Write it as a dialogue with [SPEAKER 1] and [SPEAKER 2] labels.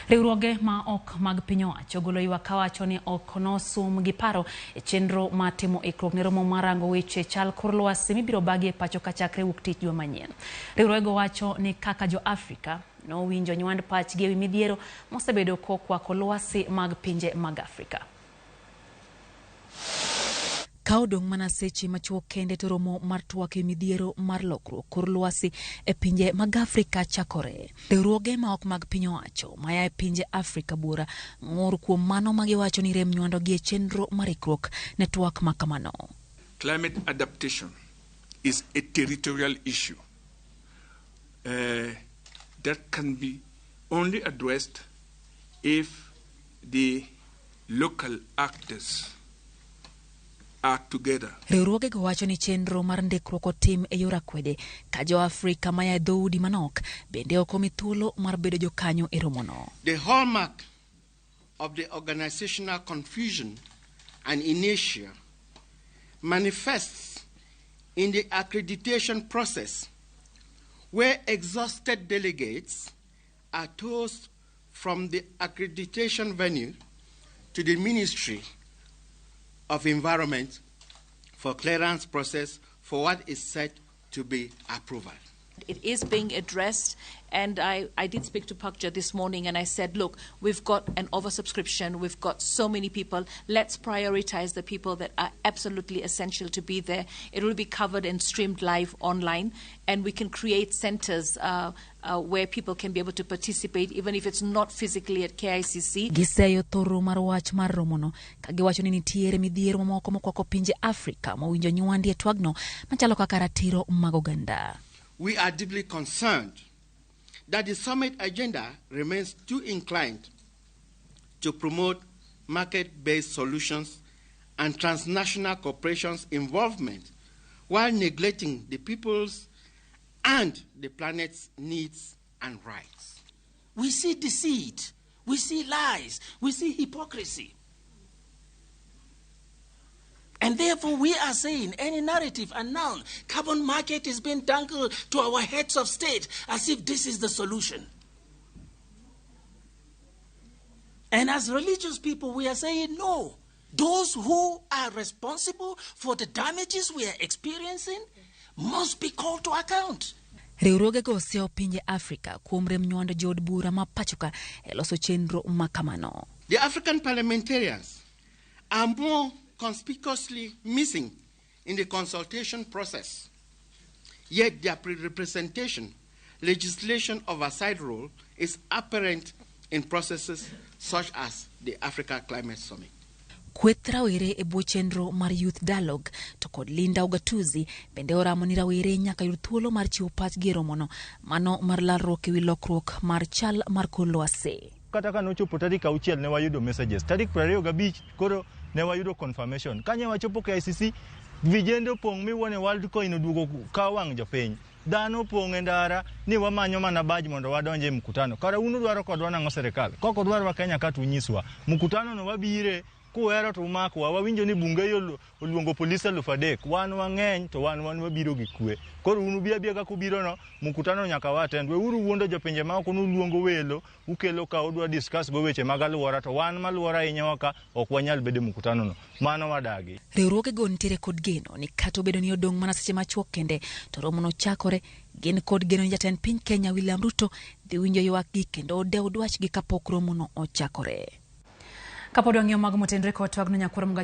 [SPEAKER 1] Riwruoge ma ok mag piny owacho golo ywak kawacho ni ok nosum gi paro e chenro ma timo ikruok ne romo marango weche chal kor lwasi mibiro bagi e pacho ka chakre wuok tich juma manyien. Riwruoge wacho ni kaka jo Afrika nowinjo nywand pachgi ewi midhiero mosebedo kokwako lwasi mag pinje mag Afrika. Kaodong mana seche machuok kende to romo mar twak e midhiero mar lokruok kor lwasi e pinje mag Afrika chakore. Riwruoge ma ok mag piny owacho maya e pinje Afrika bura ng'ur kuom mano magiwacho ni rem nywando gi e chenro mar ikruok ne twak makamano.
[SPEAKER 2] Climate adaptation is a territorial issue that can be only addressed if the local actors are together.
[SPEAKER 1] Riwruoge go wacho ni chenro mar ndikruok otim e yor akwede ka jo Afrika maya e dhoudi manok bende ok omi thuolo mar bedo jokanyo e romono.
[SPEAKER 3] The hallmark of the organizational confusion and inertia manifests in the accreditation process, where exhausted delegates are tossed from the accreditation venue to the Ministry of Environment for clearance process for what is said to be approval.
[SPEAKER 4] It is being addressed, and I did speak to Pakja this morning and I said, look, we've got an oversubscription, we've got so many people, let's prioritize the people that are absolutely essential to be there. It will be covered and streamed live online, and we can create centers where people can be able to participate, even if it's not physically at KICC.
[SPEAKER 1] Giseyo thoro mar wach mar romono kagiwacho ni nitiere midhiero mamoko mokwako pinje Afrika mowinjo nywandi e twagno machalo kaka ratiro mag oganda.
[SPEAKER 3] We are deeply concerned that the summit agenda remains too inclined to promote market-based solutions and transnational corporations' involvement while neglecting the people's and the planet's needs and rights.
[SPEAKER 5] We see deceit, we see lies, we see hypocrisy. And therefore we are saying any narrative and now carbon market is being dangled to our heads of state as if this is the solution. And as religious people we are saying no. Those who are responsible for the damages we are experiencing must be called to account.
[SPEAKER 1] Riwruoge go oseo pinje Afrika kuom rem nywando jood bura ma pachoka e loso chenro makamano.
[SPEAKER 3] The African parliamentarians are more conspicuously missing in the consultation process, yet their representation, legislation oversight role is apparent in processes such as the Africa Climate Summit.
[SPEAKER 1] Kweth rawere e bwo chenro mar Youth Dialogue to kod Linda Ugatuzi bende oramo ni rawere nyaka yud thuolo mar chiwo pachgi e romono mano mar lalruok ewi lokruok mar chal mar kor lwasi.
[SPEAKER 6] Kata ka nochopo tarik 6 ne wayudo messages, tarik 25 koro ne wayudo confirmation. Kanye wachopo KICC, vijende opong' miwuone World Coin oduogo ka wang' jopiny. Dhano opong' e ndara ni wamanyo mana badge mondo wadonje mkutano. Kara unu dwaro kodwa nang'o serikal. Koko dwaro wa Kenya ka tunyiswa. Mkutano no wabire kuwero to umakwa, wawinjo ni bunge yo oluongo polisi 3,000, wan wang'eny to wan wabiro gi kwe. Koro unu bia ka kubiro no, mkutano nyaka watend. We uru wuondo jopinje ma ok uluongo welo, ukelo ka udwa discuss go weche mag alwora to wan malwora ahinya ka ok wanyal bedo mkutano no. Mano wadagi.
[SPEAKER 1] Riwruoge go nitiere kod geno ni kata obedo ni odong' mana seche machuok kende to romono chakore, gin kod geno ni jatend piny Kenya William Ruto dhi winjo ywakgi kendo odew dwachgi kapok romono ochakore. Kapod wang'iyo mag motendre kod twagno nyakwar mga